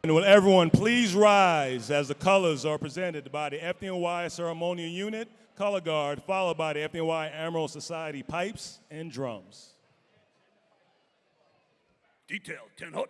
And will everyone please rise as the colors are presented by the FDNY Ceremonial Unit, Color Guard, followed by the FDNY Admiral Society pipes and drums. Detail, 10 hot.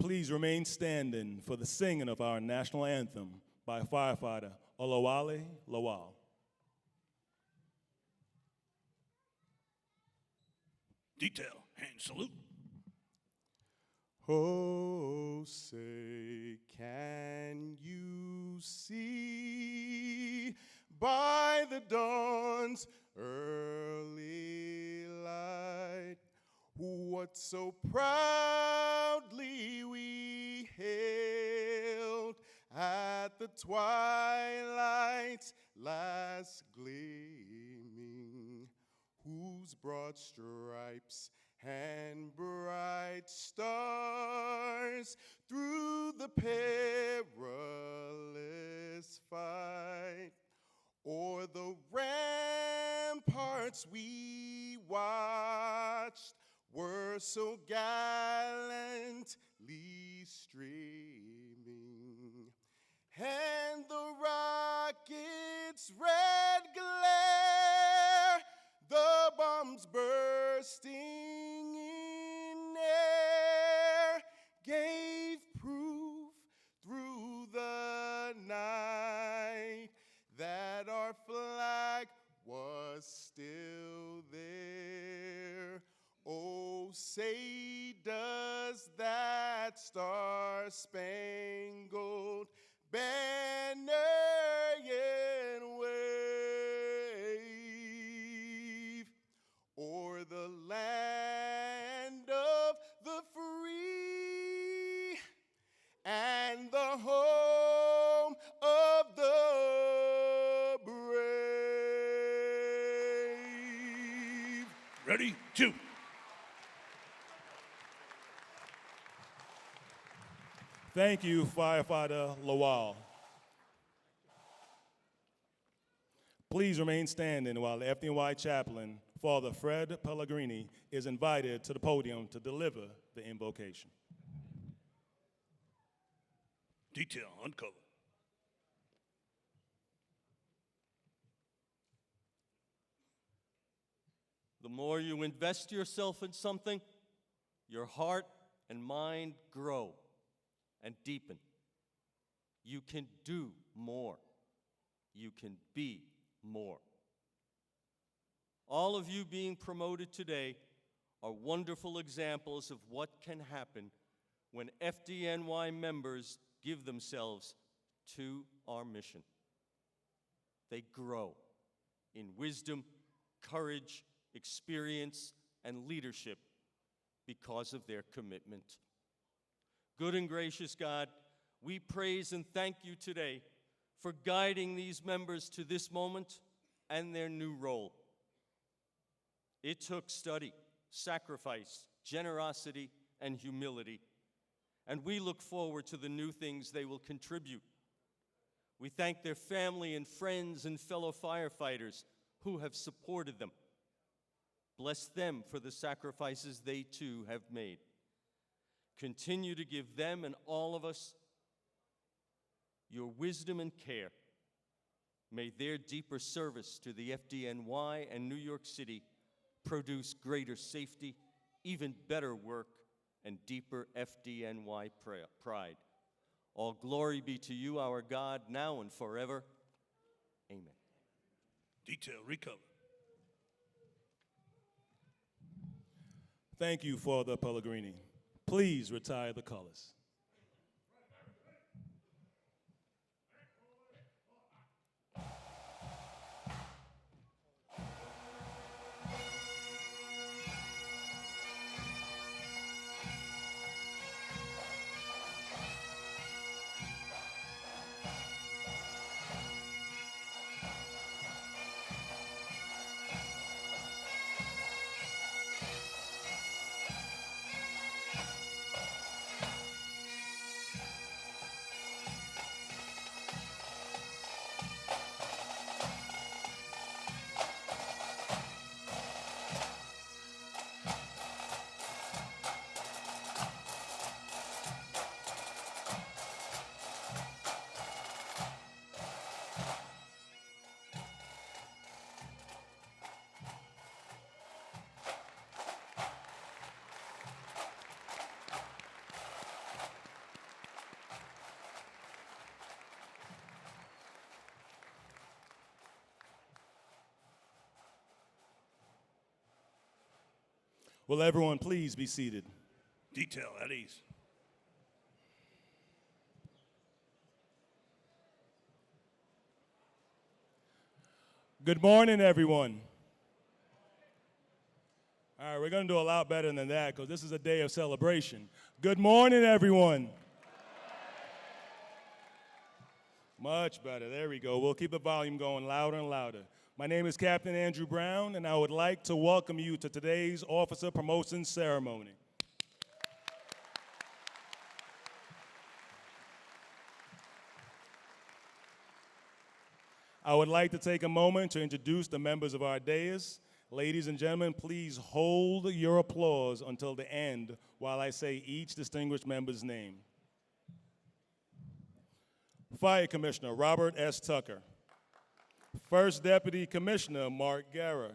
Please remain standing for the singing of our national anthem by firefighter Olawale Lawal. Detail, hand salute. Oh, say, can you see by the dawn's early light what so proudly we hailed at the twilight's last gleaming, whose broad stripes and bright stars through the perilous fight o'er the ramparts we watched were so gallantly streaming, and the rocket's red glare, the bombs bursting in air, gave proof through the night that our flag was still there. Oh, say does that star-spangled banner yet wave o'er the land of the free and the home of the brave. Ready, two. Thank you, firefighter Lawal. Please remain standing while the FDNY chaplain, Father Fred Pellegrini, is invited to the podium to deliver the invocation. Detail, uncover. The more you invest yourself in something, your heart and mind grow and deepen. You can do more. You can be more. All of you being promoted today are wonderful examples of what can happen when FDNY members give themselves to our mission. They grow in wisdom, courage, experience, and leadership because of their commitment. Good and gracious God, we praise and thank you today for guiding these members to this moment and their new role. It took study, sacrifice, generosity, and humility, and we look forward to the new things they will contribute. We thank their family and friends and fellow firefighters who have supported them. Bless them for the sacrifices they too have made. Continue to give them and all of us your wisdom and care. May their deeper service to the FDNY and New York City produce greater safety, even better work, and deeper FDNY pride. All glory be to you, our God, now and forever. Amen. Detail recover. Thank you, Father Pellegrini. Please retire the colors. Will everyone please be seated? Detail at ease. Good morning, everyone. All right, we're going to do a lot better than that because this is a day of celebration. Good morning, everyone. Much better. There we go. We'll keep the volume going louder and louder. My name is Captain Andrew Brown, and I would like to welcome you to today's Officer Promotion Ceremony. I would like to take a moment to introduce the members of our dais. Ladies and gentlemen, please hold your applause until the end while I say each distinguished member's name. Fire Commissioner Robert S. Tucker. First Deputy Commissioner Mark Guerra.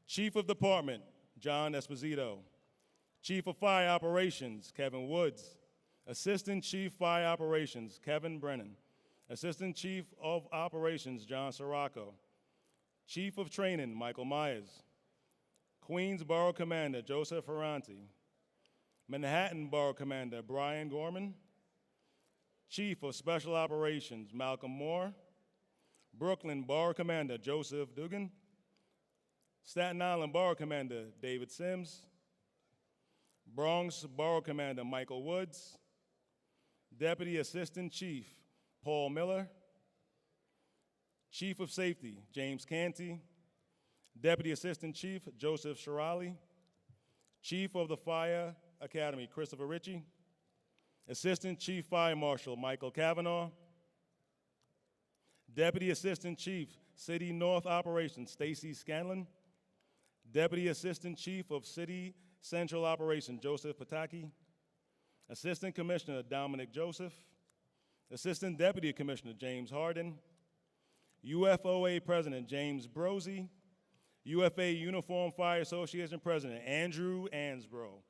Chief of Department John Esposito. Chief of Fire Operations Kevin Woods. Assistant Chief Fire Operations Kevin Brennan. Assistant Chief of Operations John Sirocco. Chief of Training Michael Myers. Queens Borough Commander Joseph Ferrante. Manhattan Borough Commander Brian Gorman. Chief of Special Operations Malcolm Moore. Brooklyn Borough Commander Joseph Dugan. Staten Island Borough Commander David Sims. Bronx Borough Commander Michael Woods. Deputy Assistant Chief Paul Miller. Chief of Safety James Canty. Deputy Assistant Chief Joseph Shirali. Chief of the Fire Academy Christopher Ritchie. Assistant Chief Fire Marshal Michael Cavanaugh. Deputy Assistant Chief, City North Operations, Stacy Scanlon. Deputy Assistant Chief of City Central Operations, Joseph Pataki. Assistant Commissioner Dominic Joseph. Assistant Deputy Commissioner James Harden. UFOA President James Brosey. UFA Uniform Fire Association President Andrew Ansbro,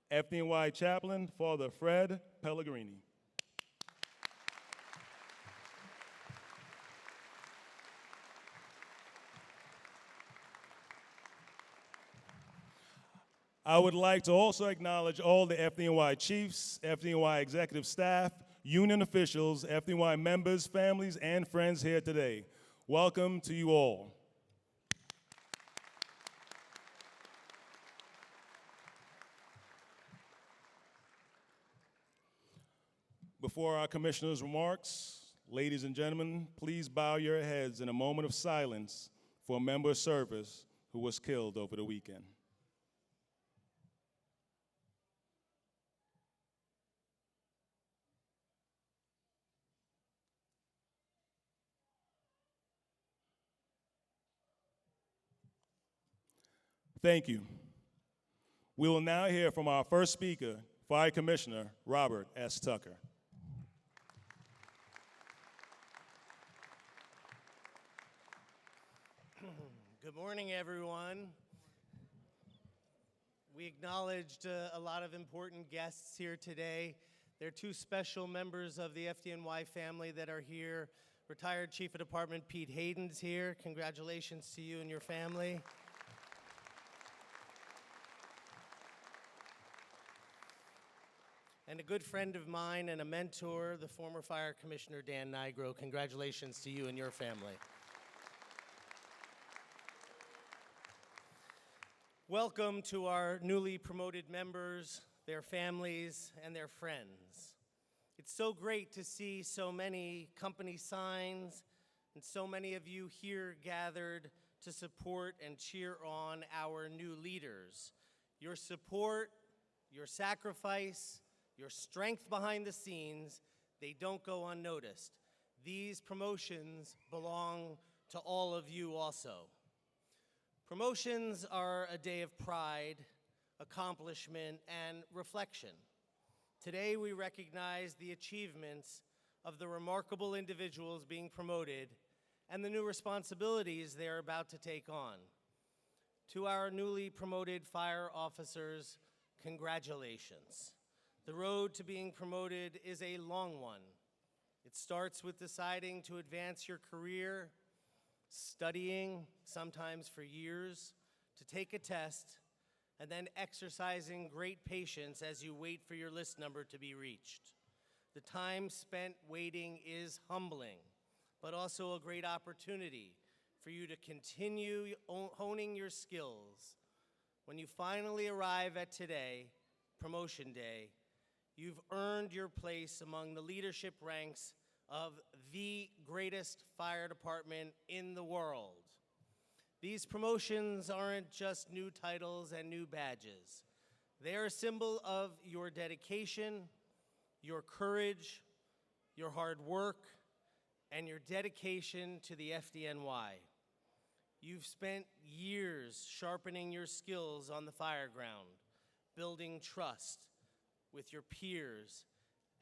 FDNY Chaplain Father Fred Pellegrini. I would like to also acknowledge all the FDNY chiefs, FDNY executive staff, union officials, FDNY members, families, and friends here today. Welcome to you all. Before our commissioner's remarks, ladies and gentlemen, please bow your heads in a moment of silence for a member of service who was killed over the weekend. Thank you. We will now hear from our first speaker, Fire Commissioner Robert S. Tucker. Good morning, everyone. We acknowledged a lot of important guests here today. There are two special members of the FDNY family that are here. Retired Chief of Department Pete Hayden's here. Congratulations to you and your family. And a good friend of mine and a mentor, the former Fire Commissioner Dan Nigro. Congratulations to you and your family. Welcome to our newly promoted members, their families, and their friends. It's so great to see so many company signs and so many of you here gathered to support and cheer on our new leaders. Your support, your sacrifice, your strength behind the scenes, they don't go unnoticed. These promotions belong to all of you also. Promotions are a day of pride, accomplishment, and reflection. Today we recognize the achievements of the remarkable individuals being promoted and the new responsibilities they're about to take on. To our newly promoted fire officers, congratulations. The road to being promoted is a long one. It starts with deciding to advance your career, studying, sometimes for years, to take a test, and then exercising great patience as you wait for your list number to be reached. The time spent waiting is humbling, but also a great opportunity for you to continue honing your skills. When you finally arrive at today, promotion day, you've earned your place among the leadership ranks of the greatest fire department in the world. These promotions aren't just new titles and new badges. They are a symbol of your dedication, your courage, your hard work, and your dedication to the FDNY. You've spent years sharpening your skills on the fire ground, building trust with your peers,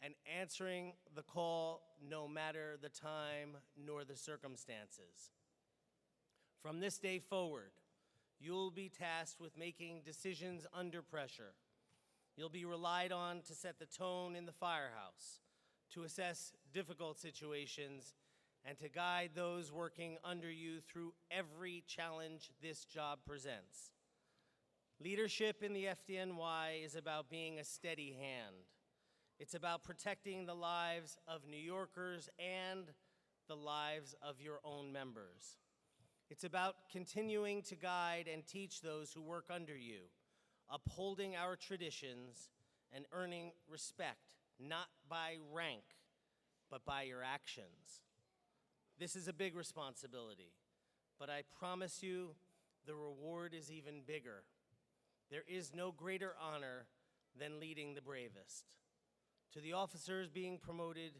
and answering the call no matter the time nor the circumstances. From this day forward, you'll be tasked with making decisions under pressure. You'll be relied on to set the tone in the firehouse, to assess difficult situations, and to guide those working under you through every challenge this job presents. Leadership in the FDNY is about being a steady hand. It's about protecting the lives of New Yorkers and the lives of your own members. It's about continuing to guide and teach those who work under you, upholding our traditions and earning respect, not by rank, but by your actions. This is a big responsibility, but I promise you the reward is even bigger. There is no greater honor than leading the bravest. To the officers being promoted,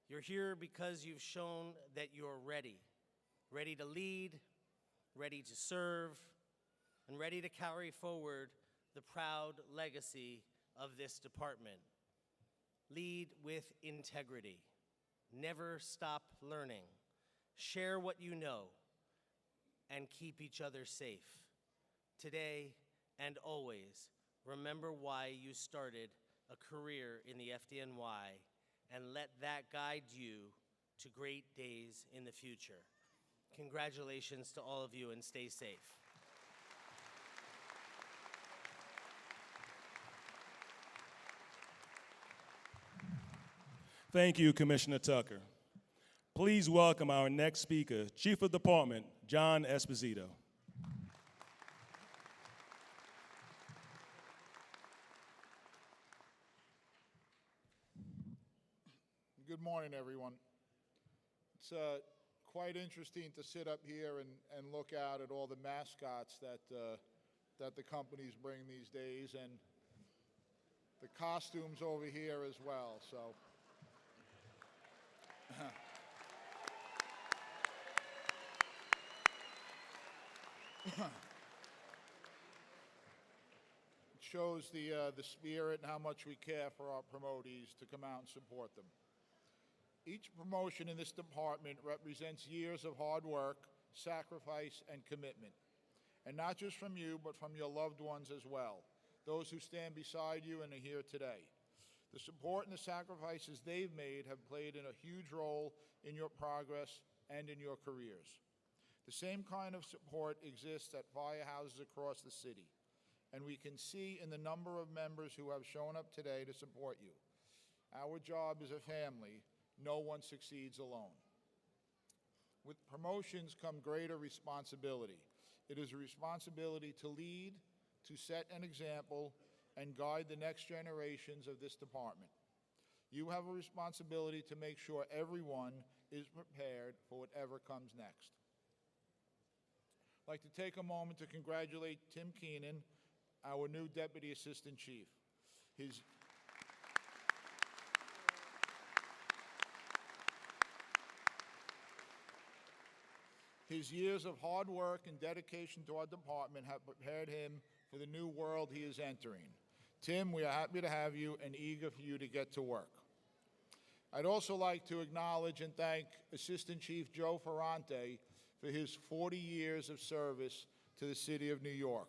you're here because you've shown that you're ready. Ready to lead, ready to serve, and ready to carry forward the proud legacy of this department. Lead with integrity. Never stop learning. Share what you know. and keep each other safe. Today and always, remember why you started a career in the FDNY, and let that guide you to great days in the future. Congratulations to all of you, and stay safe. Thank you, Commissioner Tucker. Please welcome our next speaker, Chief of Department, John Esposito. Good morning, everyone. It's quite interesting to sit up here and look out at all the mascots that the companies bring these days, and the costumes over here as well. So, it shows the spirit and how much we care for our promotees to come out and support them. Each promotion in this department represents years of hard work, sacrifice, and commitment. And not just from you, but from your loved ones as well, those who stand beside you and are here today. The support and the sacrifices they've made have played in a huge role in your progress and in your careers. The same kind of support exists at firehouses across the city, and we can see in the number of members who have shown up today to support you. Our job is a family. No one succeeds alone. With promotions come greater responsibility. It is a responsibility to lead, to set an example, and guide the next generations of this department. You have a responsibility to make sure everyone is prepared for whatever comes next. I'd like to take a moment to congratulate Tim Keenan, our new Deputy Assistant Chief. His years of hard work and dedication to our department have prepared him for the new world he is entering. Tim, we are happy to have you and eager for you to get to work. I'd also like to acknowledge and thank Assistant Chief Joe Ferrante for his 40 years of service to the city of New York.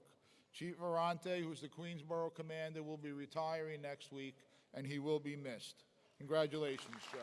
Chief Ferrante, who's the Queens Borough Commander, will be retiring next week, and he will be missed. Congratulations, Joe.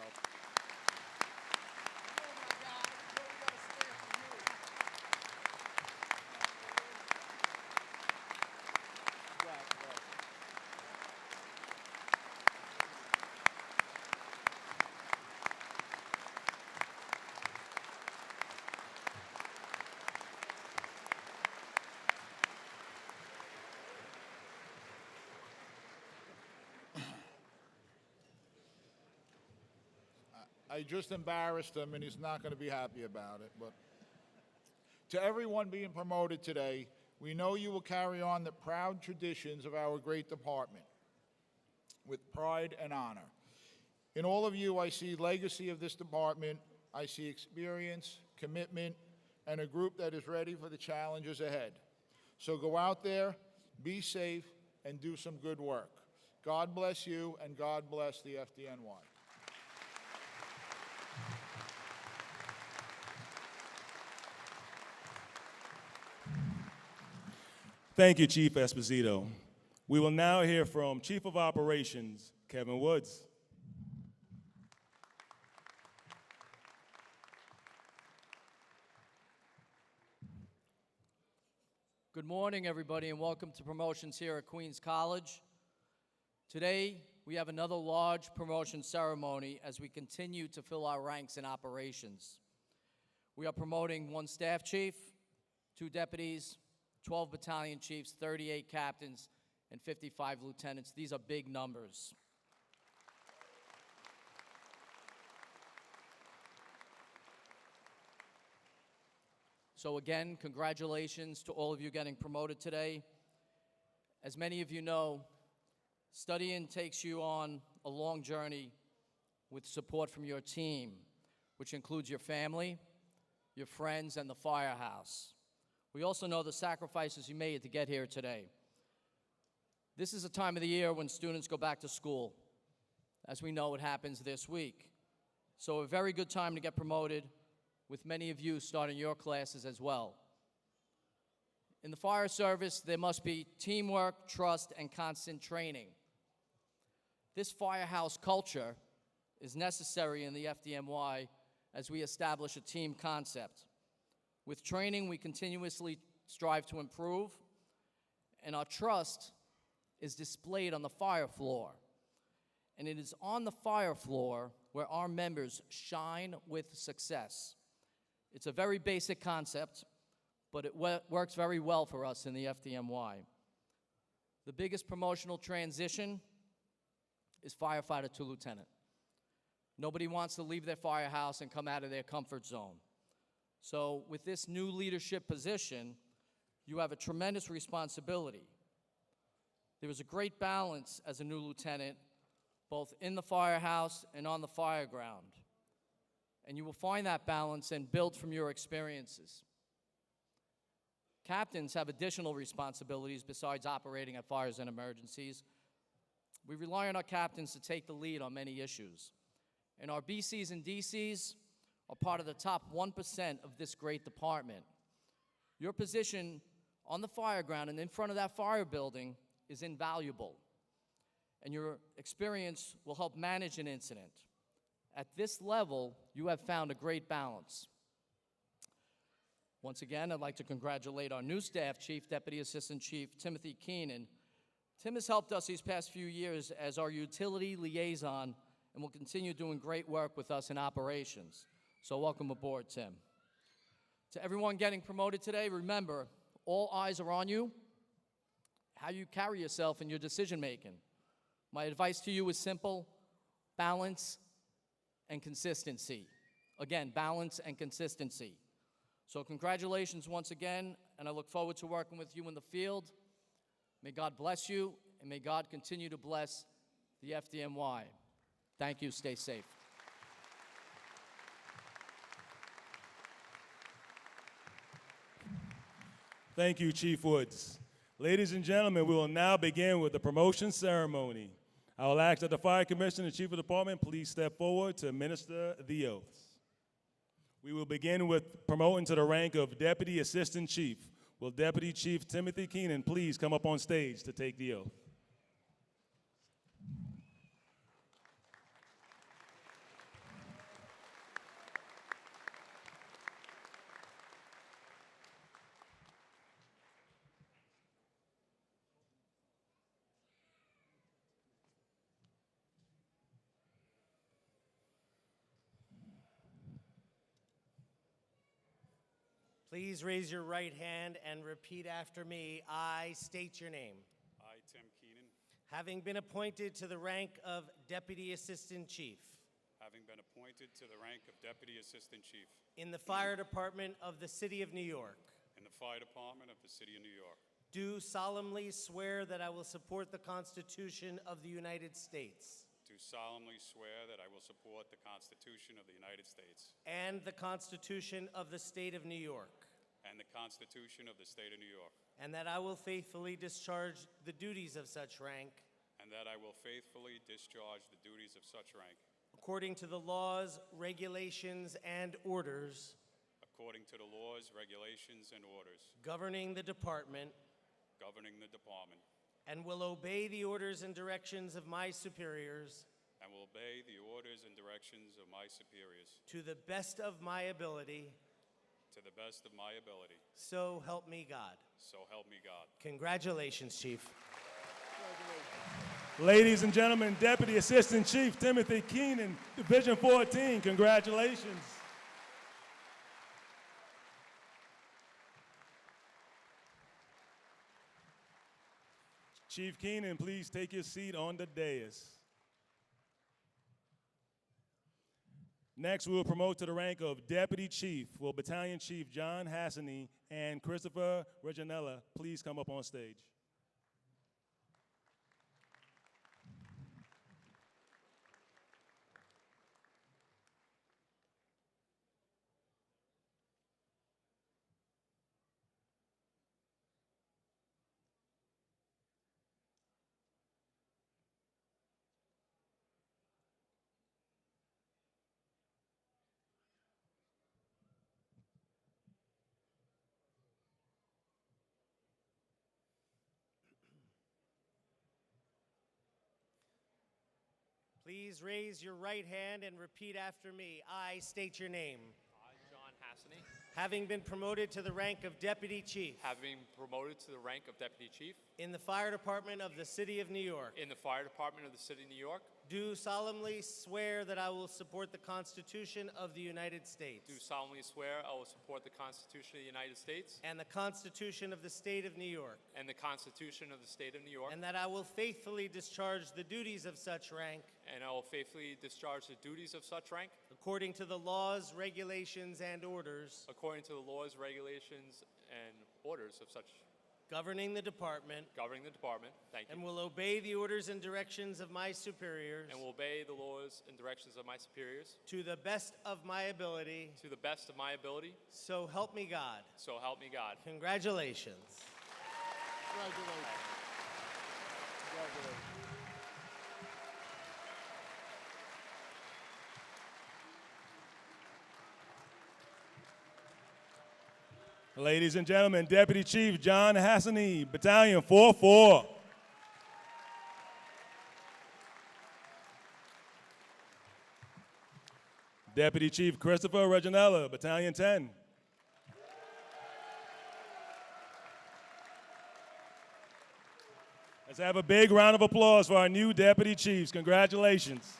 I just embarrassed him, and he's not going to be happy about it. But to everyone being promoted today, we know you will carry on the proud traditions of our great department with pride and honor. In all of you, I see legacy of this department. I see experience, commitment, and a group that is ready for the challenges ahead. So go out there, be safe, and do some good work. God bless you, and God bless the FDNY. Thank you, Chief Esposito. We will now hear from Chief of Operations, Kevin Woods. Good morning, everybody, and welcome to promotions here at Queens College. Today, we have another large promotion ceremony as we continue to fill our ranks in operations. We are promoting 1 staff chief, 2 deputies, 12 battalion chiefs, 38 captains, and 55 lieutenants. These are big numbers. So again, congratulations to all of you getting promoted today. As many of you know, studying takes you on a long journey with support from your team, which includes your family, your friends, and the firehouse. We also know the sacrifices you made to get here today. This is a time of the year when students go back to school. As we know, it happens this week. So a very good time to get promoted, with many of you starting your classes as well. In the fire service, there must be teamwork, trust, and constant training. This firehouse culture is necessary in the FDNY as we establish a team concept. With training, we continuously strive to improve, and our trust is displayed on the fire floor. And it is on the fire floor where our members shine with success. It's a very basic concept, but it works very well for us in the FDNY. The biggest promotional transition is firefighter to lieutenant. Nobody wants to leave their firehouse and come out of their comfort zone. So with this new leadership position, you have a tremendous responsibility. There is a great balance as a new lieutenant, both in the firehouse and on the fire ground. And you will find that balance and build from your experiences. Captains have additional responsibilities besides operating at fires and emergencies. We rely on our captains to take the lead on many issues. And our BCs and DCs are part of the top 1% of this great department. Your position on the fire ground and in front of that fire building is invaluable. And your experience will help manage an incident. At this level, you have found a great balance. Once again, I'd like to congratulate our new staff chief, Deputy Assistant Chief Timothy Keenan. Tim has helped us these past few years as our utility liaison and will continue doing great work with us in operations. So welcome aboard, Tim. To everyone getting promoted today, remember, all eyes are on you, how you carry yourself in your decision making. My advice to you is simple: balance and consistency. Again, balance and consistency. So congratulations once again, and I look forward to working with you in the field. May God bless you, and may God continue to bless the FDNY. Thank you. Stay safe. Thank you, Chief Woods. Ladies and gentlemen, we will now begin with the promotion ceremony. I will ask that the Fire Commissioner and Chief of Department please step forward to administer the oaths. We will begin with promoting to the rank of Deputy Assistant Chief. Will Deputy Chief Timothy Keenan please come up on stage to take the oath? Please raise your right hand and repeat after me. I state your name. I, Tim Keenan, Having been appointed to the rank of Deputy Assistant Chief having been appointed to the rank of Deputy Assistant Chief in the Fire Department of the City of New York, in the Fire Department of the City of New York, do solemnly swear that I will support the Constitution of the United States do solemnly swear that I will support the Constitution of the United States and the Constitution of the State of New York, and the Constitution of the State of New York, and that I will faithfully discharge the duties of such rank and that I will faithfully discharge the duties of such rank according to the laws, regulations, and orders according to the laws, regulations, and orders governing the department, governing the department, and will obey the orders and directions of my superiors and will obey the orders and directions of my superiors to the best of my ability, to the best of my ability. so help me God. So help me God. Congratulations, Chief. Ladies and gentlemen, Deputy Assistant Chief Timothy Keenan, Division 14, congratulations. Chief Keenan, please take your seat on the dais. Next, we will promote to the rank of Deputy Chief. Will Battalion Chief John Hassany and Christopher Reginella please come up on stage? Please raise your right hand and repeat after me. I state your name. I, John Hassany, Having been promoted to the rank of Deputy Chief having promoted to the rank of Deputy Chief in the Fire Department of the City of New York, in the Fire Department of the City of New York, do solemnly swear that I will support the Constitution of the United States do solemnly swear I will support the Constitution of the United States and the Constitution of the State of New York, and the Constitution of the State of New York, and that I will faithfully discharge the duties of such rank and I will faithfully discharge the duties of such rank according to the laws, regulations, and orders according to the laws, regulations, and orders of such governing the department, governing the department. Thank you. and will obey the orders and directions of my superiors And will obey the laws and directions of my superiors to the best of my ability. to the best of my ability. So help me God. So help me God. Congratulations. Congratulations. Congratulations. Ladies and gentlemen, Deputy Chief John Hassany, Battalion 4-4. Deputy Chief Christopher Reginella, Battalion 10. Let's have a big round of applause for our new Deputy Chiefs. Congratulations.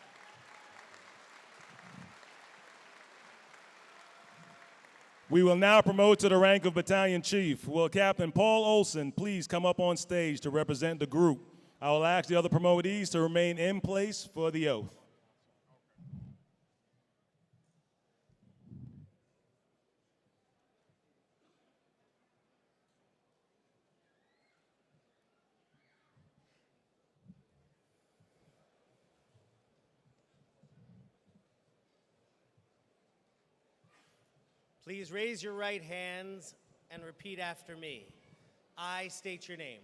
We will now promote to the rank of Battalion Chief. Will Captain Paul Olson please come up on stage to represent the group? I will ask the other promotees to remain in place for the oath. Please raise your right hands and repeat after me. I state your name.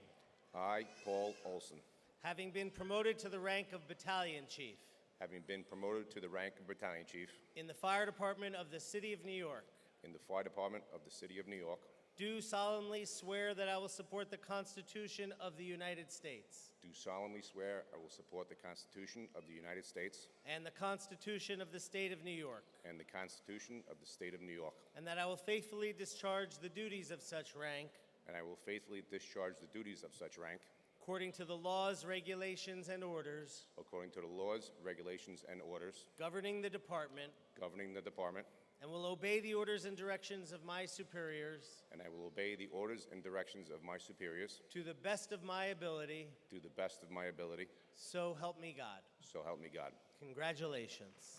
I, Paul Olson, Having been promoted to the rank of Battalion Chief having been promoted to the rank of Battalion Chief in the Fire Department of the City of New York, in the Fire Department of the City of New York, do solemnly swear that I will support the Constitution of the United States do solemnly swear I will support the Constitution of the United States and the Constitution of the State of New York, and the Constitution of the State of New York, and that I will faithfully discharge the duties of such rank and I will faithfully discharge the duties of such rank according to the laws, regulations, and orders according to the laws, regulations, and orders governing the department, governing the department, and will obey the orders and directions of my superiors and I will obey the orders and directions of my superiors to the best of my ability. to the best of my ability. So help me God. So help me God. Congratulations.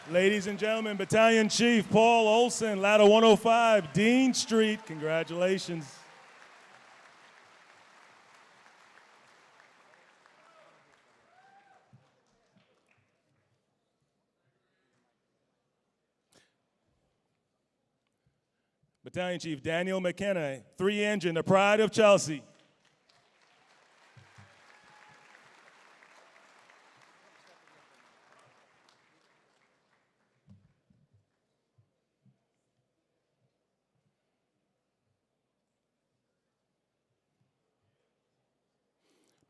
Ladies and gentlemen, Battalion Chief Paul Olson, Ladder 105, Dean Street. Congratulations. Battalion Chief Daniel McKenna, 3-engine, the pride of Chelsea.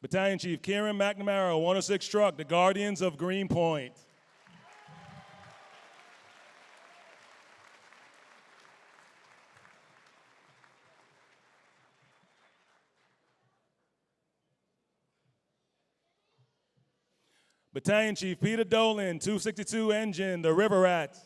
Battalion Chief Kieran McNamara, 106 Truck, the Guardians of Greenpoint. Battalion Chief Peter Dolan, 262 Engine, the River Rats.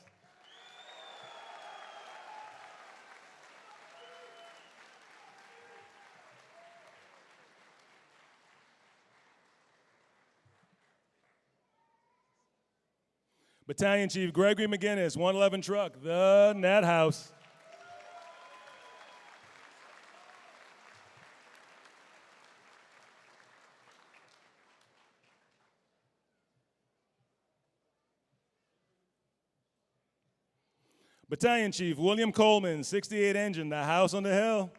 Battalion Chief Gregory McGinnis, 111 Truck, the Net House. Battalion Chief William Coleman, 68 Engine, the House on the Hill.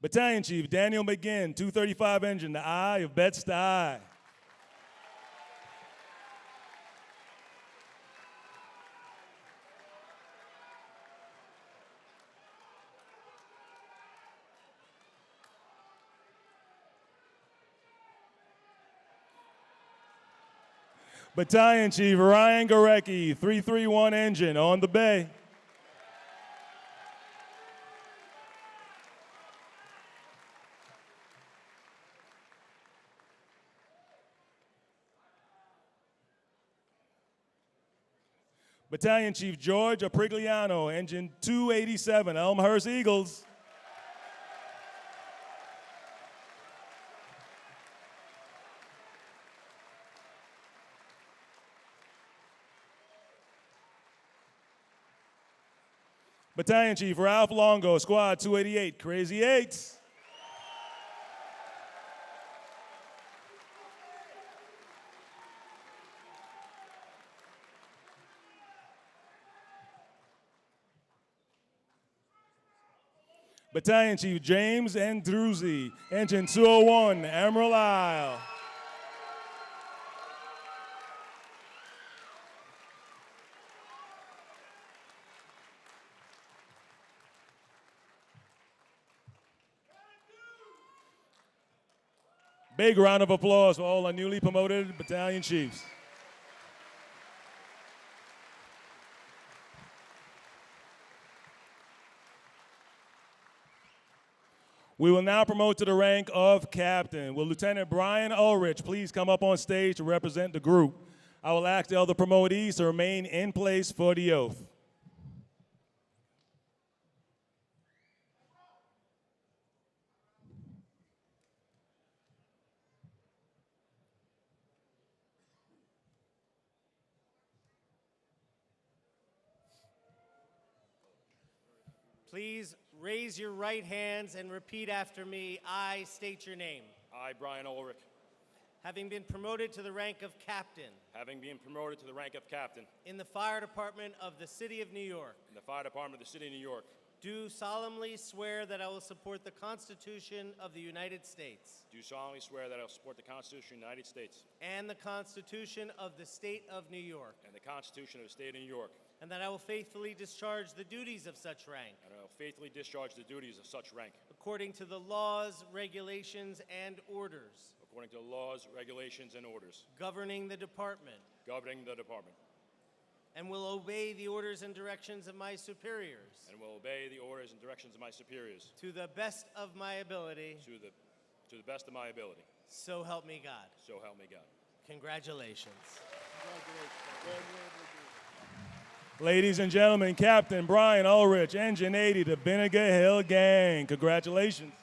Battalion Chief Daniel McGinn, 235 Engine, the Eye of Bed-Stuy. Battalion Chief Ryan Gorecki, 331 Engine on the bay. Battalion Chief George Aprigliano, Engine 287, Elmhurst Eagles. Battalion Chief Ralph Longo, Squad 288, Crazy Eights. Battalion Chief James Andruzzi, Engine 201, Emerald Isle. Big round of applause for all our newly promoted battalion chiefs. We will now promote to the rank of captain. Will Lieutenant Brian Ulrich please come up on stage to represent the group? I will ask the other promotees to remain in place for the oath. Please raise your right hands and repeat after me. I state your name. I, Brian Ulrich, Having been promoted to the rank of captain having been promoted to the rank of captain in the fire department of the city of New York, in the fire department of the city of New York, do solemnly swear that I will support the Constitution of the United States do solemnly swear that I will support the Constitution of the United States and the Constitution of the state of New York, and the Constitution of the state of New York, and that I will faithfully discharge the duties of such rank and I will faithfully discharge the duties of such rank according to the laws, regulations, and orders according to the laws, regulations, and orders governing the department, governing the department, and will obey the orders and directions of my superiors and will obey the orders and directions of my superiors to the best of my ability. to the best of my ability. So help me God. So help me God. Congratulations. Ladies and gentlemen, Captain Brian Ulrich, Engine 80, the Vinegar Hill Gang. Congratulations.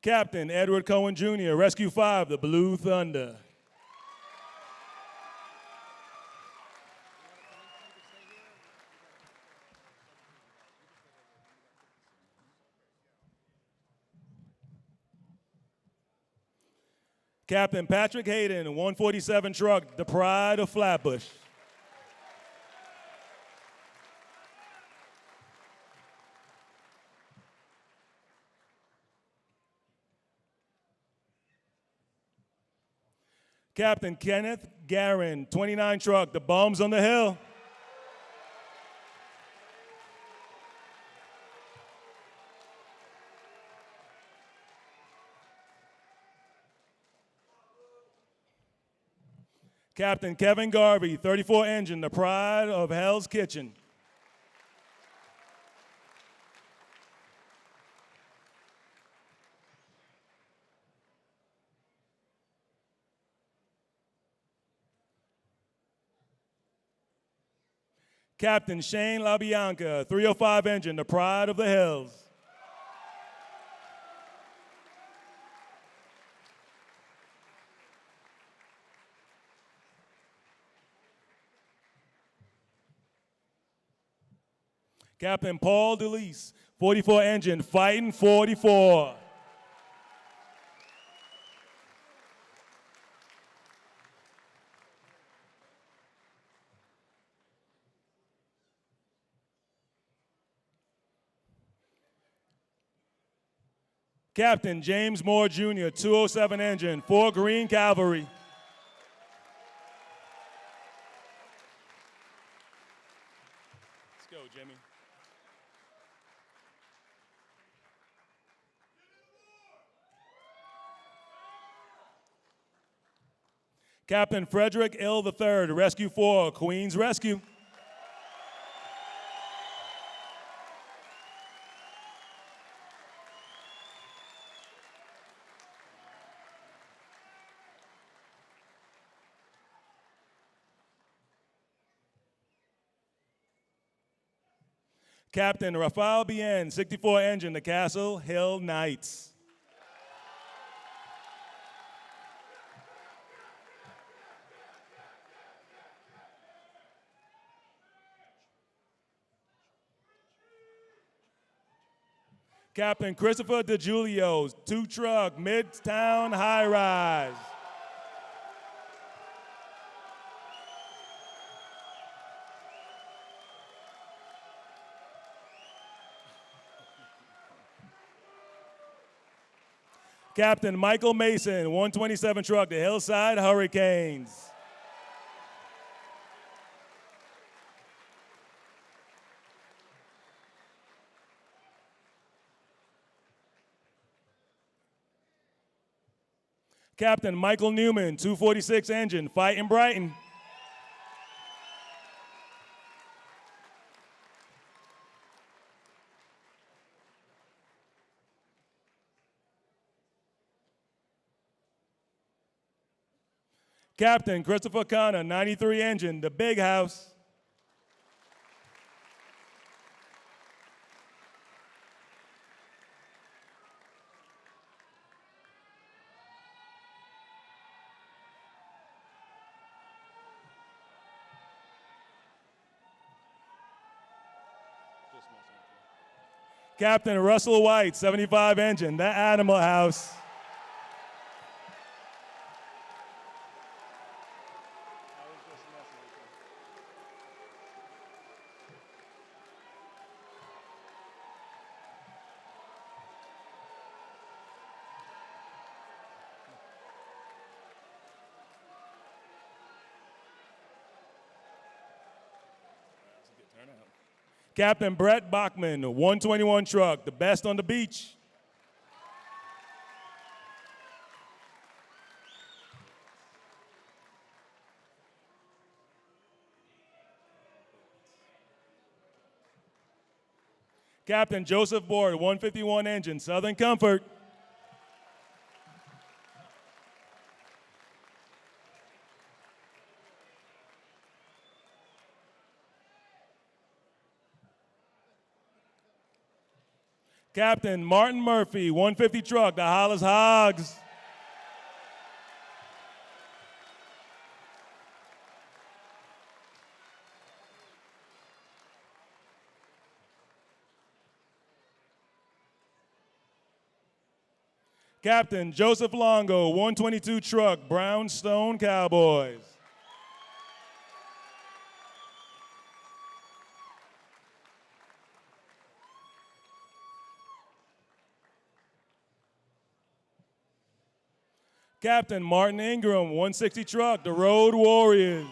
Captain Edward Cohen Jr., Rescue 5, the Blue Thunder. Captain Patrick Hayden, 147 Truck, the Pride of Flatbush. Captain Kenneth Garin, 29 Truck, the Bums on the Hill. Captain Kevin Garvey, 34 Engine, the Pride of Hell's Kitchen. Captain Shane LaBianca, 305 Engine, the Pride of the Hills. Captain Paul DeLeese, 44 Engine, Fighting 44. Captain James Moore Jr., 207 Engine, 4 Green Cavalry. go, Jimmy. Captain Frederick Ill III, Rescue 4, Queens Rescue. Captain Rafael Bien, 64 Engine, the Castle Hill Knights. Captain Christopher DeGiulio, 2-truck, Midtown High Rise. Captain Michael Mason, 127 truck, the Hillside Hurricanes. Captain Michael Newman, 246 engine, fighting Brighton. Captain Christopher Connor, 93 engine, the Big House. Captain Russell White, 75 engine, the Animal House. Captain Brett Bachman, 121 truck, the best on the beach. Captain Joseph Board, 151 engine, Southern Comfort. Captain Martin Murphy, 150 truck, the Hollis Hogs. Captain Joseph Longo, 122 truck, Brownstone Cowboys. Captain Martin Ingram, 160 truck, the Road Warriors.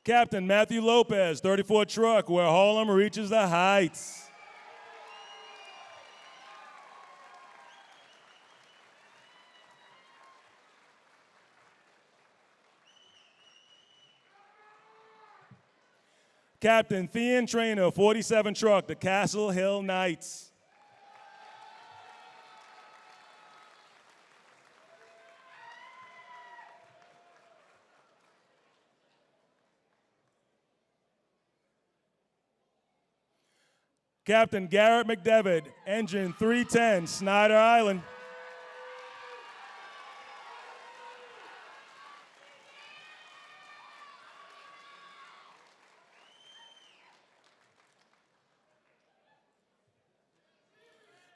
Captain Matthew Lopez, 34 truck, where Harlem reaches the heights. Captain Thean Trainer, 47 truck, the Castle Hill Knights. Captain Garrett McDevitt, engine 310, Snyder Island.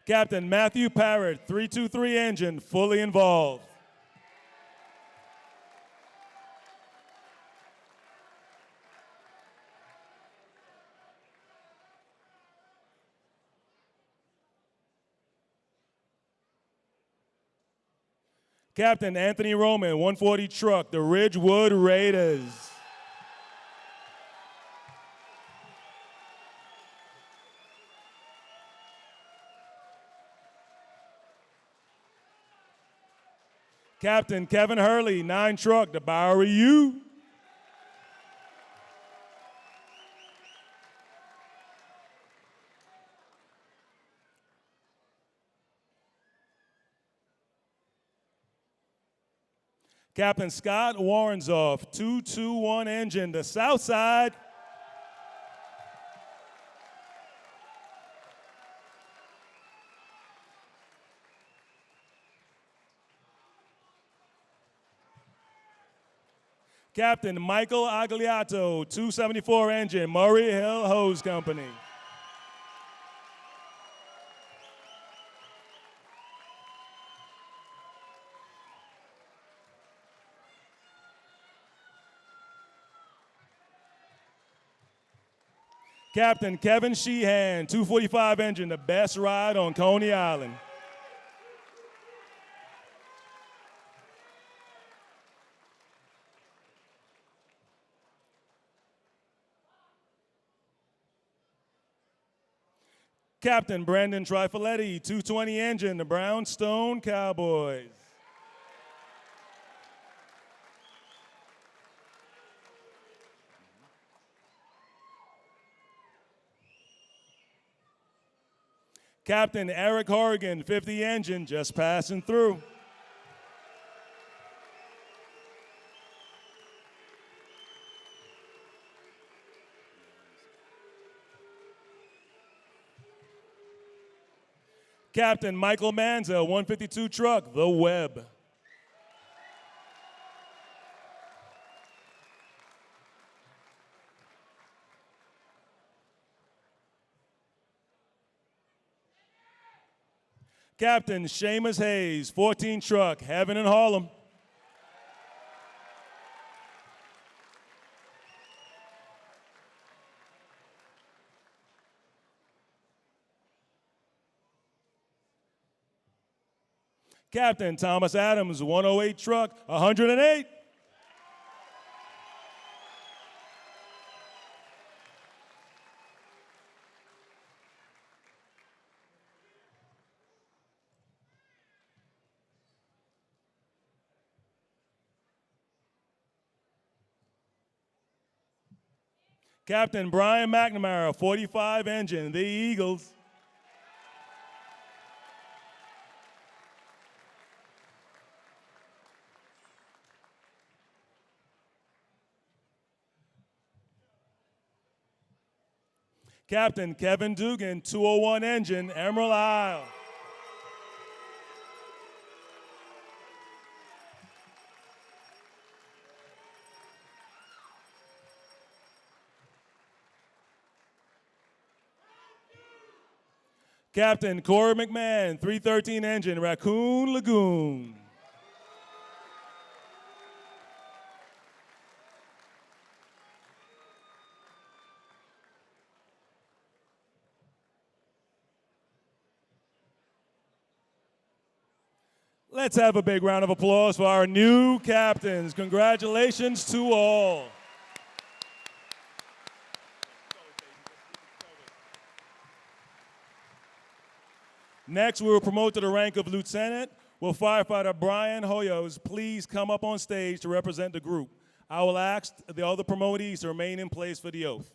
Captain Matthew Parrott, 323 engine, fully involved. Captain Anthony Roman, 140 Truck, the Ridgewood Raiders. Captain Kevin Hurley, 9 Truck, the Bowery U. Captain Scott Warrenzoff, 221 Engine, the South Side. Captain Michael Agliato, 274 Engine, Murray Hill Hose Company. Captain Kevin Sheehan, 245 Engine, the best ride on Coney Island. Captain Brandon Trifoletti, 220 Engine, the Brownstone Cowboys. Captain Eric Horrigan, 50 Engine, just passing through. Captain Michael Manza, 152 Truck, the Web. Captain Seamus Hayes, 14 Truck, Heaven and Harlem. Captain Thomas Adams, 108 Truck, 108. Captain Brian McNamara, 45 Engine, the Eagles. Captain Kevin Dugan, 201 Engine, Emerald Isle. Captain Corey McMahon, 313 Engine, Raccoon Lagoon. Let's have a big round of applause for our new captains. Congratulations to all. Next, we will promote to the rank of lieutenant. Will firefighter Brian Hoyos please come up on stage to represent the group? I will ask the other promotees to remain in place for the oath.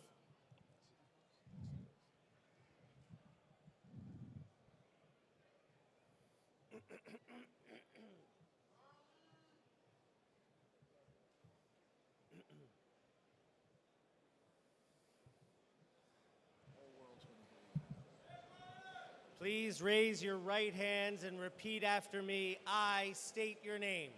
Please raise your right hands and repeat after me. I state your name.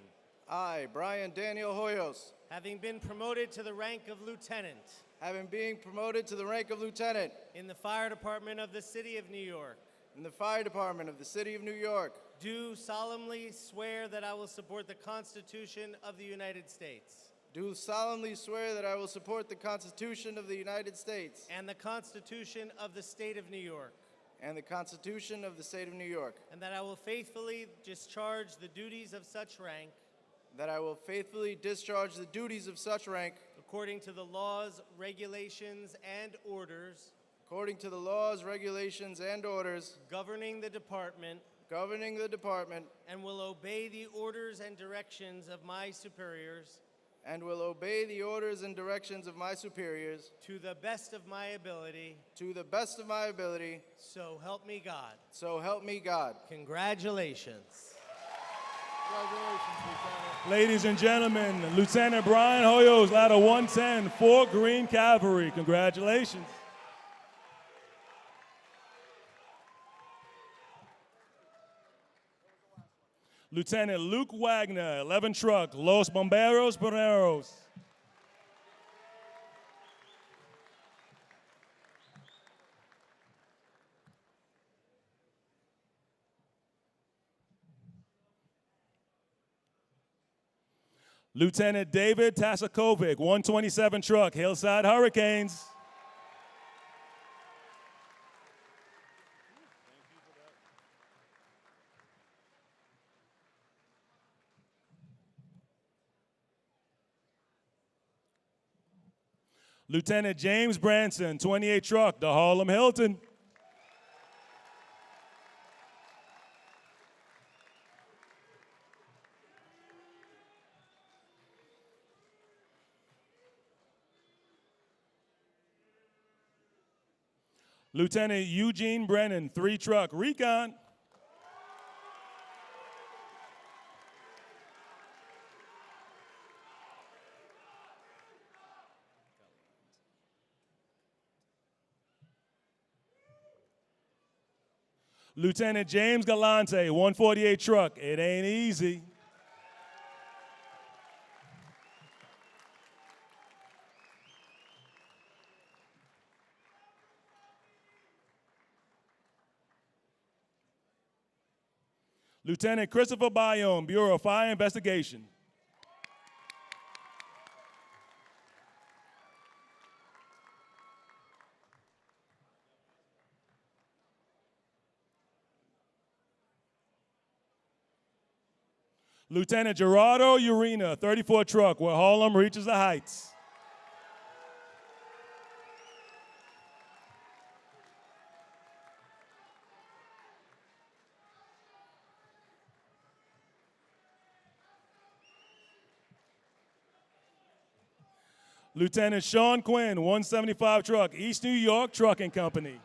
I, Brian Daniel Hoyos, Having been promoted to the rank of lieutenant having been promoted to the rank of lieutenant in the fire department of the city of New York, in the fire department of the city of New York, do solemnly swear that I will support the Constitution of the United States do solemnly swear that I will support the Constitution of the United States and the Constitution of the state of New York, and the Constitution of the State of New York, and that I will faithfully discharge the duties of such rank that I will faithfully discharge the duties of such rank according to the laws, regulations, and orders according to the laws, regulations, and orders governing the department, and will obey the orders and directions of my superiors to the best of my ability. So help me God. So help me God. Congratulations. Congratulations, Lieutenant. Ladies and gentlemen, Lieutenant Brian Hoyos, Ladder 110, 4th Green Cavalry. Congratulations. Lieutenant Luke Wagner, 11 Truck, Los Bomberos Boneros. Lieutenant David Tasakovic, 127 Truck, Hillside Hurricanes. Lieutenant James Branson, 28 Truck, the Harlem Hilton. Lieutenant Eugene Brennan, 3 Truck, Recon. Lieutenant James Galante, 148 Truck, it ain't easy. Lieutenant Christopher Bayonne, Bureau of Fire Investigation. Lieutenant Gerardo Urena, 34 Truck, where Harlem reaches the heights. Lieutenant Sean Quinn, 175 Truck, East New York Trucking Company.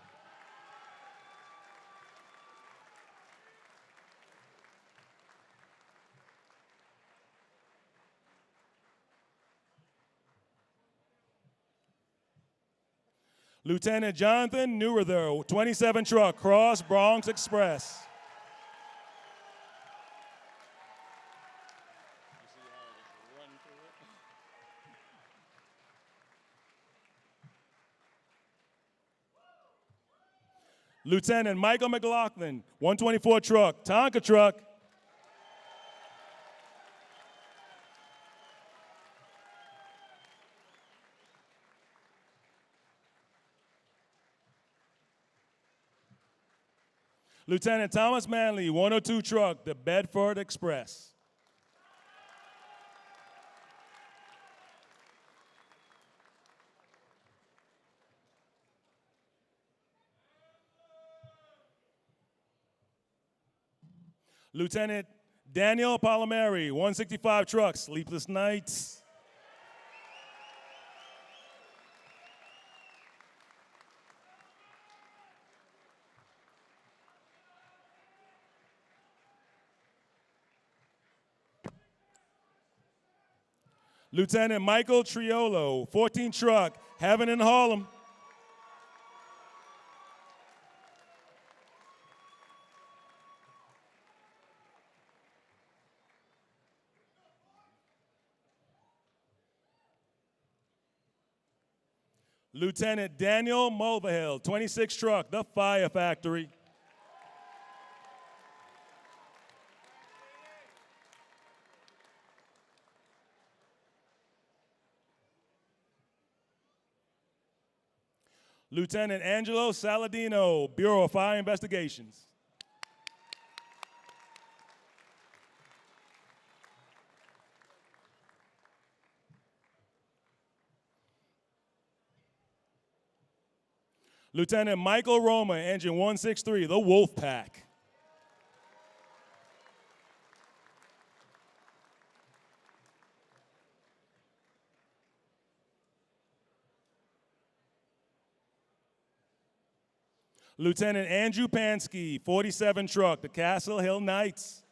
Lieutenant Jonathan Neurether, 27 Truck, Cross Bronx Express. Lieutenant Michael McLaughlin, 124 Truck, Tonka Truck. Lieutenant Thomas Manley, 102 Truck, the Bedford Express. Lieutenant Daniel Palomeri, 165 Truck, Sleepless Nights. Lieutenant Michael Triolo, 14 Truck, Heaven in Harlem. Lieutenant Daniel Mulvihill, 26 Truck, The Fire Factory. Lieutenant Angelo Saladino, Bureau of Fire Investigations. Lieutenant Michael Roma, Engine 163, the Wolf Pack. Lieutenant Andrew Pansky, 47 Truck, the Castle Hill Knights.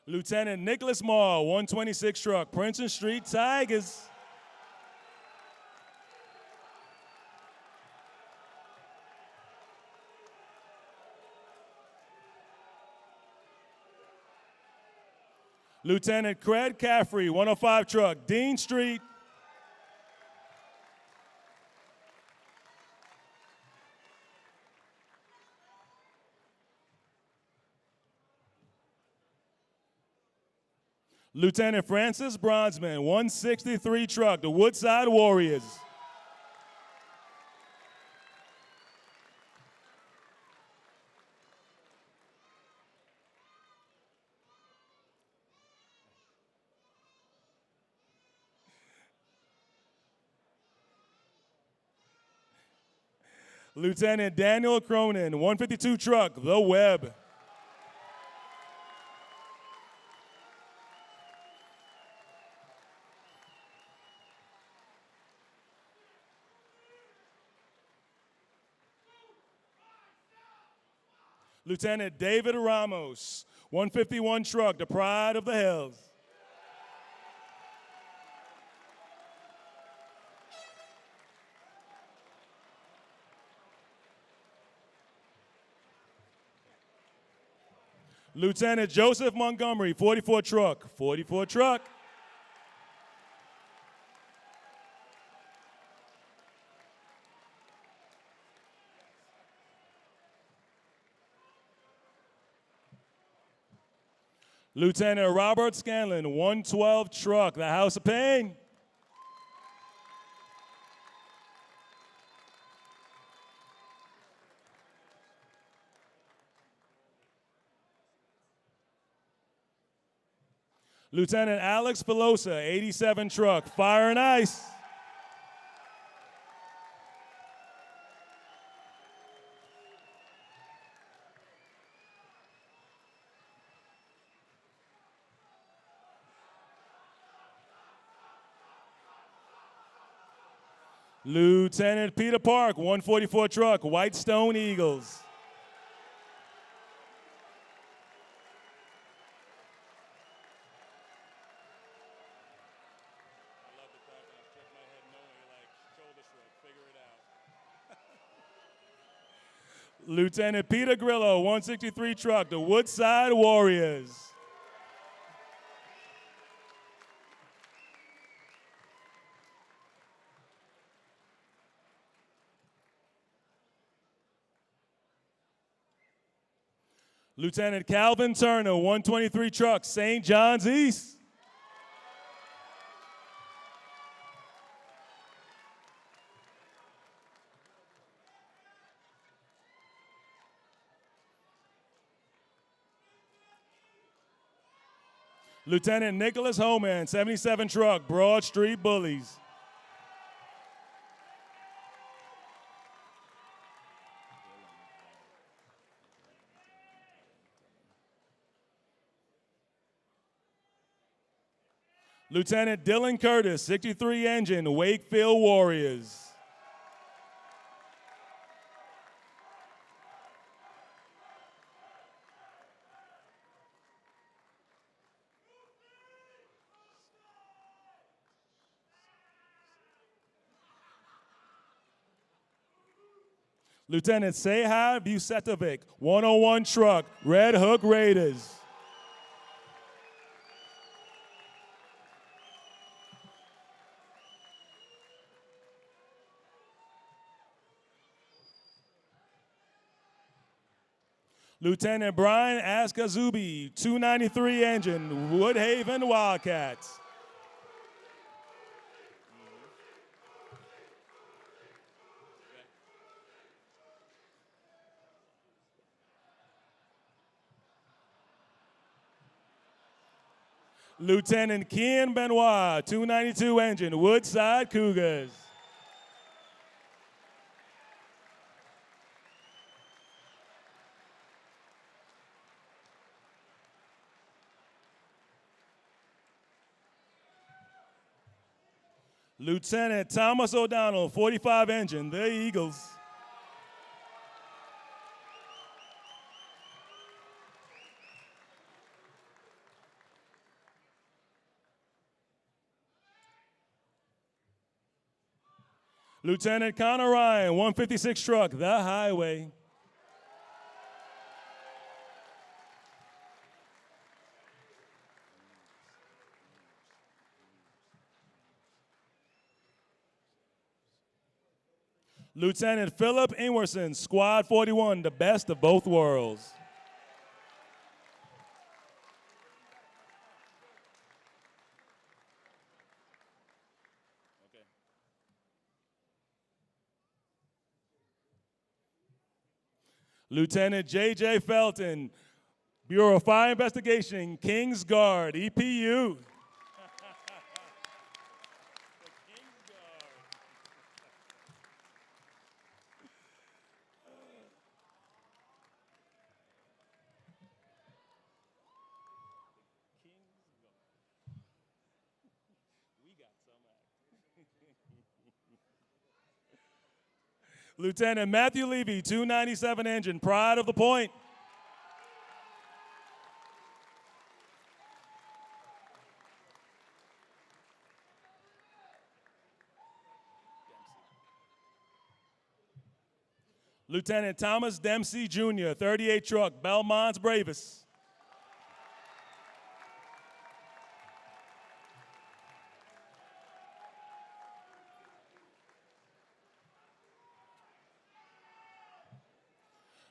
Lieutenant Nicholas Maher, 126 Truck, Princeton Street Tigers. Lieutenant Craig Caffrey, 105 Truck, Dean Street. Lieutenant Francis Bronsman, 163 Truck, the Woodside Warriors. Lieutenant Daniel Cronin, 152 Truck, the Webb. Lieutenant David Ramos, 151 Truck, the Pride of the Hills. Lieutenant Joseph Montgomery, 44 Truck, 44 Truck. Lieutenant Robert Scanlon, 112 Truck, the House of Pain. Lieutenant Alex Pelosa, 87 Truck, Fire and Ice. Lieutenant Peter Park, 144 Truck, Whitestone Eagles. Lieutenant Peter Grillo, 163 Truck, the Woodside Warriors. Lieutenant Calvin Turner, 123 Truck, St. John's East. Lieutenant Nicholas Homan, 77 Truck, Broad Street Bullies. Lieutenant Dylan Curtis, 63 Engine, Wakefield Warriors. Lieutenant Sehar Busetovic, 101 Truck, Red Hook Raiders. Lieutenant Brian Askazubi, 293 engine, Woodhaven Wildcats. Lieutenant Kian Benoit, 292 engine, Woodside Cougars. Lieutenant Thomas O'Donnell, 45 engine, the Eagles. Lieutenant Connor Ryan, 156 truck, the Highway. Lieutenant Philip Ingwerson, Squad 41, the best of both worlds. Lieutenant J.J. Felton, Bureau of Fire Investigation, Kings Guard, EPU. Lieutenant Matthew Levy, 297 engine, Pride of the Point. Lieutenant Thomas Dempsey Jr., 38 truck, Belmont's bravest.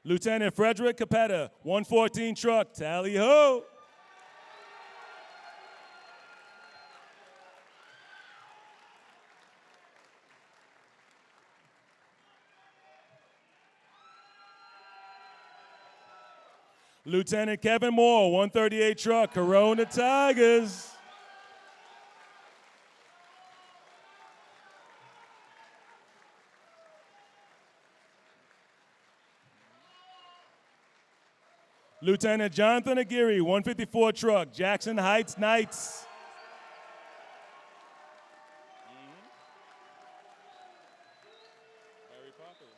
Lieutenant Frederick Capetta, 114 truck, Tally Ho. Lieutenant Kevin Moore, 138 truck, Corona Tigers. Lieutenant Jonathan Aguirre, 154 truck, Jackson Heights Knights. Very popular.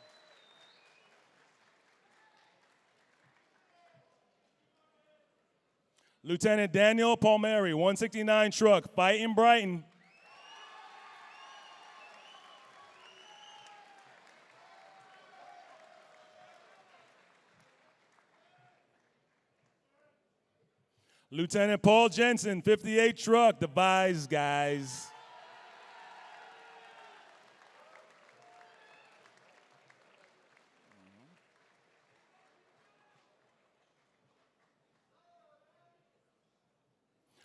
Lieutenant Daniel Palmieri, 169 truck, Fighting Brighton. Lieutenant Paul Jensen, 58 truck, the Vise Guys.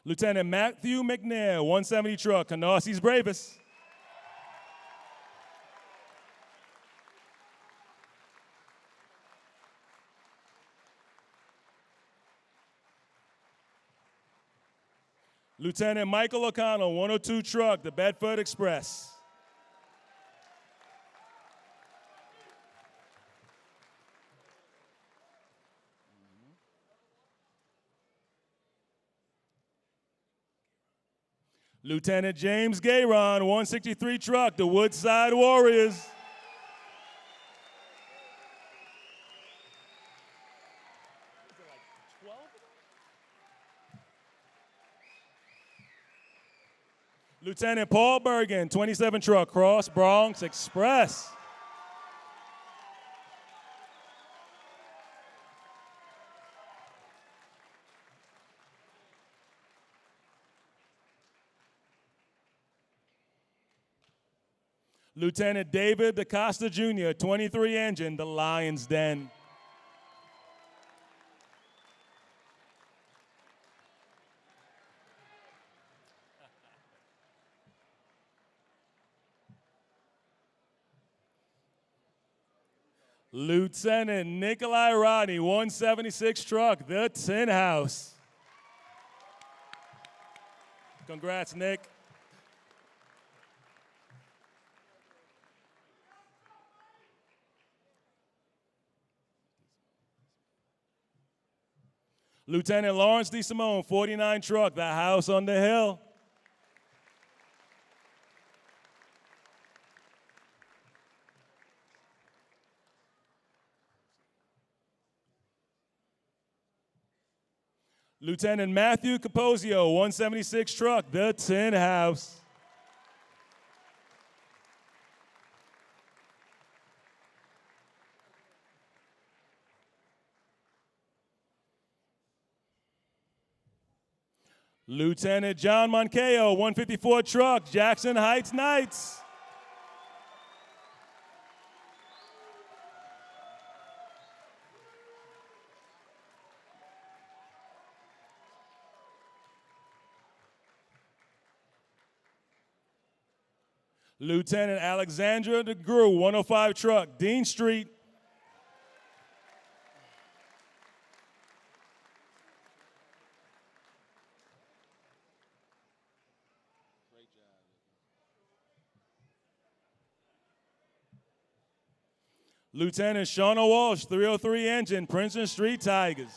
Lieutenant Matthew McNair, 170 truck, Canassie's bravest. Lieutenant Michael O'Connell, 102 truck, the Bedford Express. Lieutenant James Gayron, 163 truck, the Woodside Warriors. Lieutenant Paul Bergen, 27 truck, Cross Bronx Express. Lieutenant David DaCosta Jr., 23 engine, the Lion's Den. Lieutenant Nikolai Rodney, 176 truck, the Tin House. Congrats, Nick. Lieutenant Lawrence D. Simone, 49 truck, the House on the Hill. Lieutenant Matthew Capozio, 176 truck, the Tin House. Lieutenant John Moncayo, 154 truck, Jackson Heights Knights. Lieutenant Alexandra DeGrew, 105 truck, Dean Street. Lieutenant Shauna Walsh, 303 engine, Princeton Street Tigers.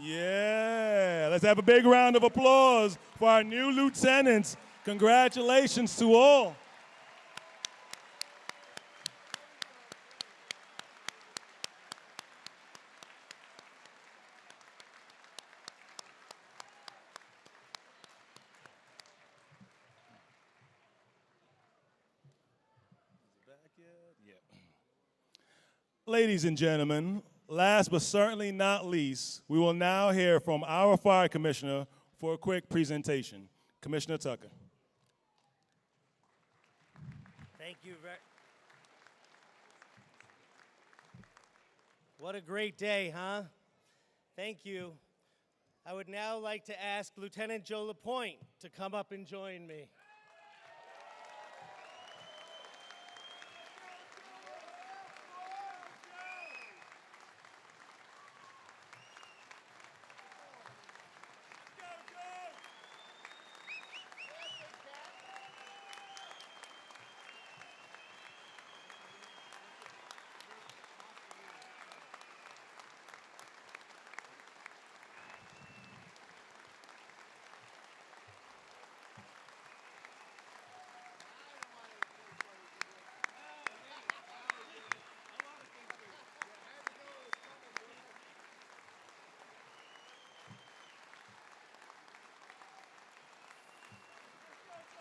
Yeah, let's have a big round of applause for our new lieutenants. Congratulations to all. Ladies and gentlemen, last but certainly not least, we will now hear from our Fire Commissioner for a quick presentation. Commissioner Tucker. Thank you very What a great day, huh? Thank you. I would now like to ask Lieutenant Joe LaPointe to come up and join me.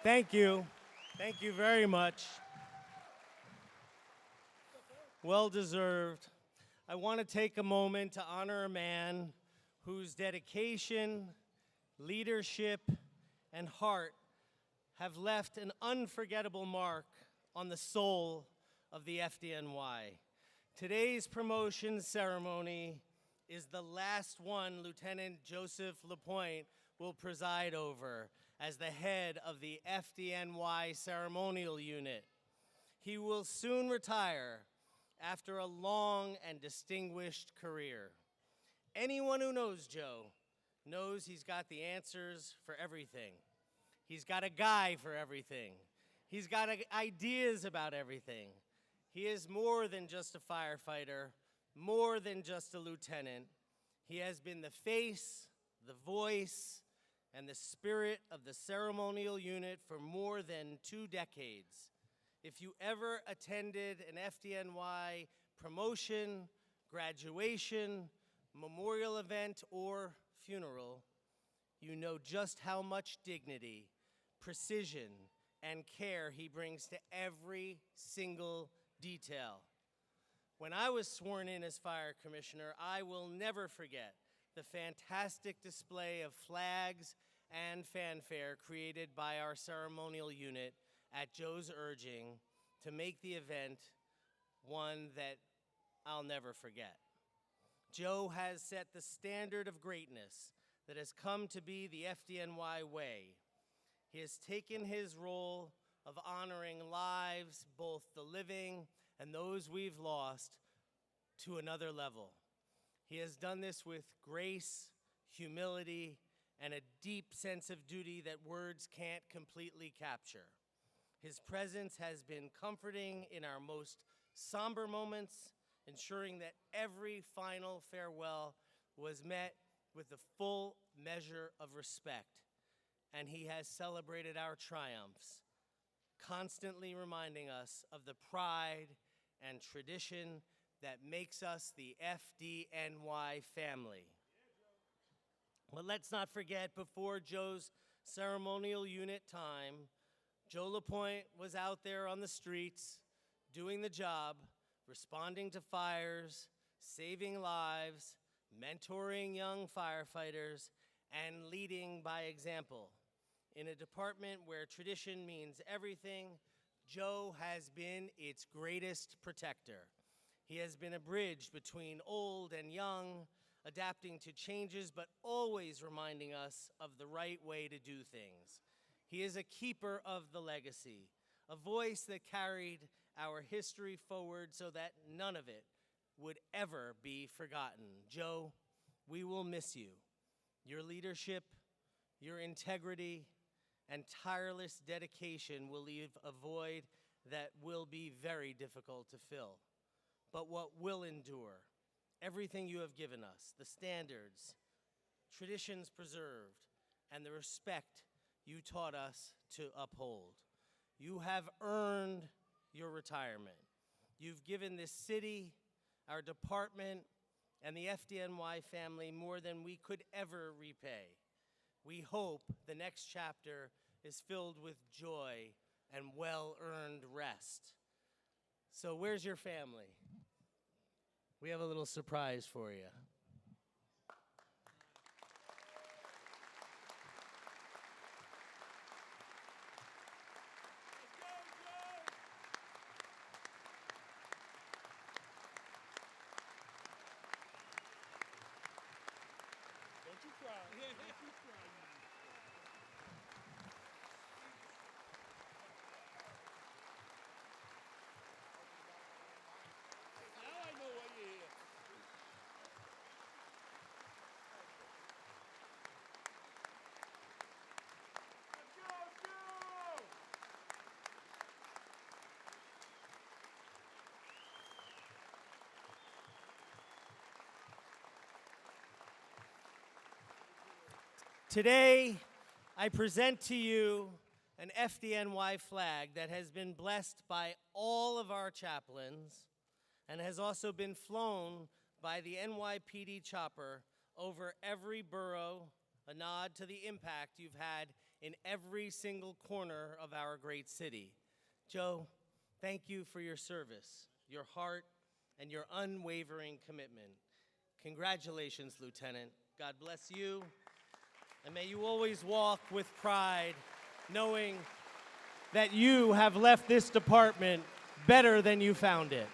Thank you. Thank you very much. Well deserved. I want to take a moment to honor a man whose dedication, leadership, and heart have left an unforgettable mark on the soul of the FDNY. Today's promotion ceremony is the last one Lieutenant Joseph LaPointe will preside over as the head of the FDNY Ceremonial Unit. He will soon retire after a long and distinguished career. Anyone who knows Joe knows he's got the answers for everything. He's got a guy for everything. He's got ideas about everything. He is more than just a firefighter, more than just a lieutenant. He has been the face, the voice, and the spirit of the ceremonial unit for more than 2 decades. If you ever attended an FDNY promotion, graduation, memorial event, or funeral, you know just how much dignity, precision, and care he brings to every single detail. When I was sworn in as Fire Commissioner, I will never forget the fantastic display of flags and fanfare created by our ceremonial unit at Joe's urging to make the event one that I'll never forget. Joe has set the standard of greatness that has come to be the FDNY way. He has taken his role of honoring lives, both the living and those we've lost, to another level. He has done this with grace, humility, and a deep sense of duty that words can't completely capture. His presence has been comforting in our most somber moments, ensuring that every final farewell was met with the full measure of respect. And he has celebrated our triumphs, constantly reminding us of the pride and tradition that makes us the FDNY family. But let's not forget, before Joe's ceremonial unit time, Joe LaPointe was out there on the streets doing the job, responding to fires, saving lives, mentoring young firefighters, and leading by example. In a department where tradition means everything, Joe has been its greatest protector. He has been a bridge between old and young, adapting to changes, but always reminding us of the right way to do things. He is a keeper of the legacy, a voice that carried our history forward so that none of it would ever be forgotten. Joe, we will miss you. Your leadership, your integrity, and tireless dedication will leave a void that will be very difficult to fill. But what will endure? Everything you have given us, the standards, traditions preserved, and the respect you taught us to uphold. You have earned your retirement. You've given this city, our department, and the FDNY family more than we could ever repay. We hope the next chapter is filled with joy and well-earned rest. So where's your family? We have a little surprise for you. Don't you cry. Don't you cry. Now I know why you're here. Let's go, Joe! Today, I present to you an FDNY flag that has been blessed by all of our chaplains and has also been flown by the NYPD chopper over every borough, a nod to the impact you've had in every single corner of our great city. Joe, thank you for your service, your heart, and your unwavering commitment. Congratulations, Lieutenant. God bless you. And may you always walk with pride, knowing that you have left this department better than you found it.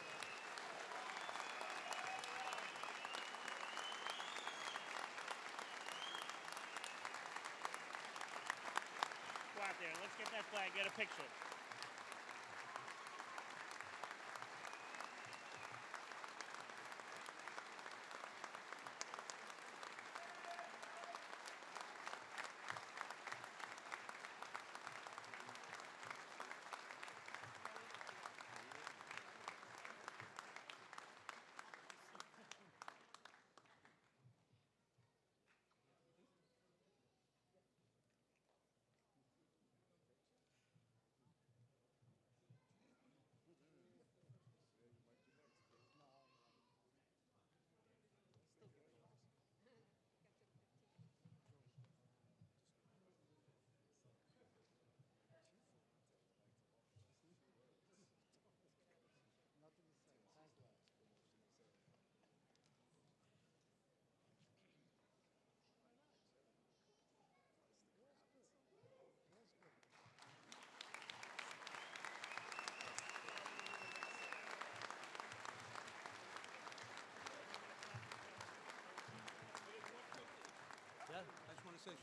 Go out there. Let's get that flag. Get a picture.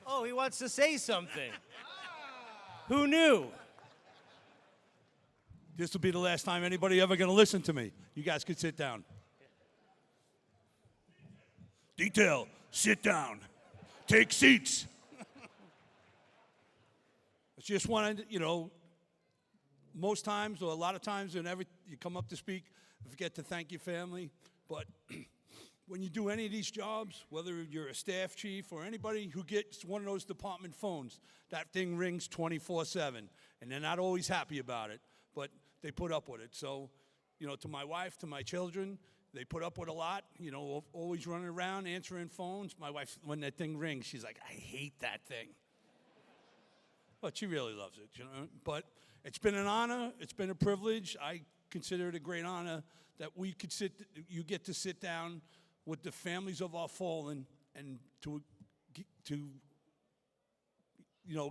Oh, he wants to say something. Who knew? This will be the last time anybody ever going to listen to me. You guys can sit down. Detail, sit down. Take seats. I just wanted, most times or a lot of times whenever you come up to speak, you forget to thank your family. But when you do any of these jobs, whether you're a staff chief or anybody who gets one of those department phones, that thing rings 24/7. And they're not always happy about it, but they put up with it. So, to my wife, to my children, they put up with a lot, always running around, answering phones. My wife, when that thing rings, she's like, I hate that thing. But she really loves it, But it's been an honor. It's been a privilege. I consider it a great honor that you get to sit down with the families of our fallen and to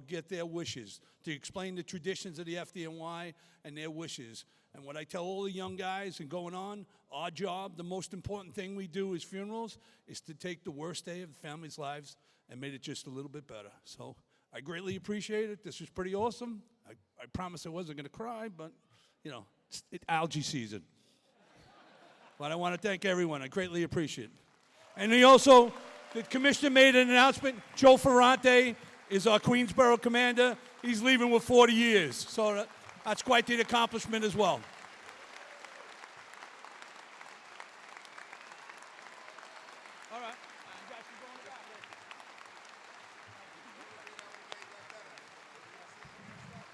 get their wishes, to explain the traditions of the FDNY and their wishes. And what I tell all the young guys and going on, our job, the most important thing we do as funerals, is to take the worst day of the family's lives and make it just a little bit better. So I greatly appreciate it. This was pretty awesome. I promised I wasn't going to cry, but, it's algae season. But I want to thank everyone. I greatly appreciate it. And the commissioner made an announcement. Joe Ferrante is our Queens Borough Commander. He's leaving with 40 years. So that's quite the accomplishment as well. All right.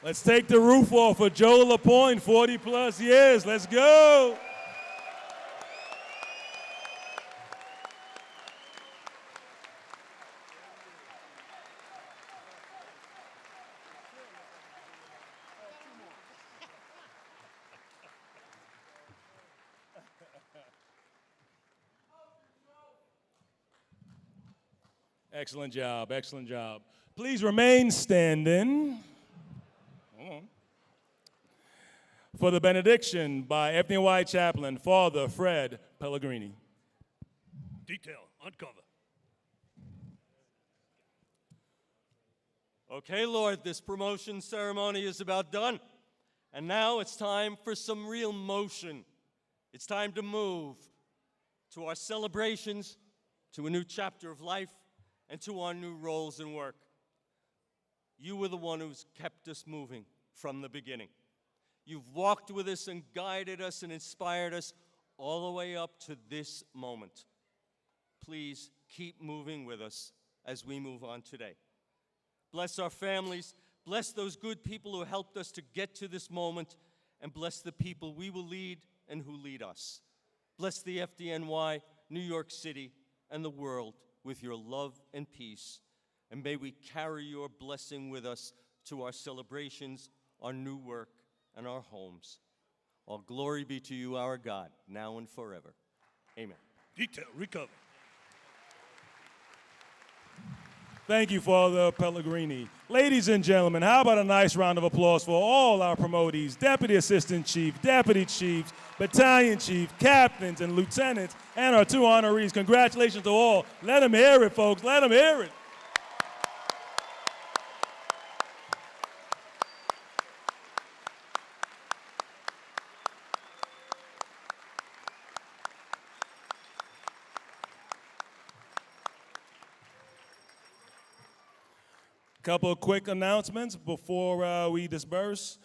Let's take the roof off for Joe LaPointe, 40 plus years. Let's go. Excellent job, excellent job. Please remain standing. Hold on. For the benediction by FDNY Chaplain, Father Fred Pellegrini. Detail, uncover. Okay, Lord, this promotion ceremony is about done. And now it's time for some real motion. It's time to move to our celebrations, to a new chapter of life, and to our new roles and work. You were the one who's kept us moving from the beginning. You've walked with us and guided us and inspired us all the way up to this moment. Please keep moving with us as we move on today. Bless our families, bless those good people who helped us to get to this moment, and bless the people we will lead and who lead us. Bless the FDNY, New York City, and the world with your love and peace, and may we carry your blessing with us to our celebrations, our new work, and our homes. All glory be to you, our God, now and forever. Amen. Detail, recover. Thank you, Father Pellegrini. Ladies and gentlemen, how about a nice round of applause for all our promotees, Deputy Assistant Chief, Deputy Chiefs, Battalion Chief, Captains, and Lieutenants, and our 2 honorees. Congratulations to all. Let them hear it, folks. Let them hear it. Couple of quick announcements before we disperse.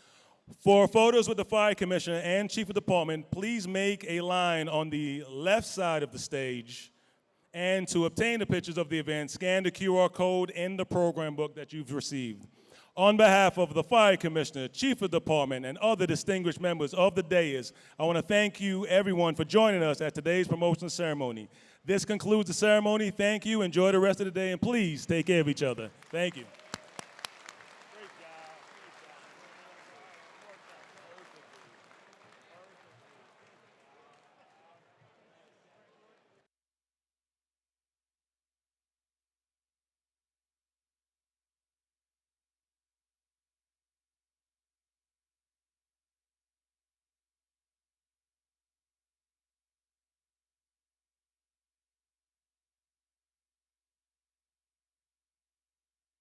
For photos with the Fire Commissioner and Chief of Department, please make a line on the left side of the stage. And to obtain the pictures of the event, scan the QR code in the program book that you've received. On behalf of the Fire Commissioner, Chief of Department, and other distinguished members of the dais, I want to thank you, everyone, for joining us at today's promotion ceremony. This concludes the ceremony. Thank you. Enjoy the rest of the day, and please take care of each other. Thank you.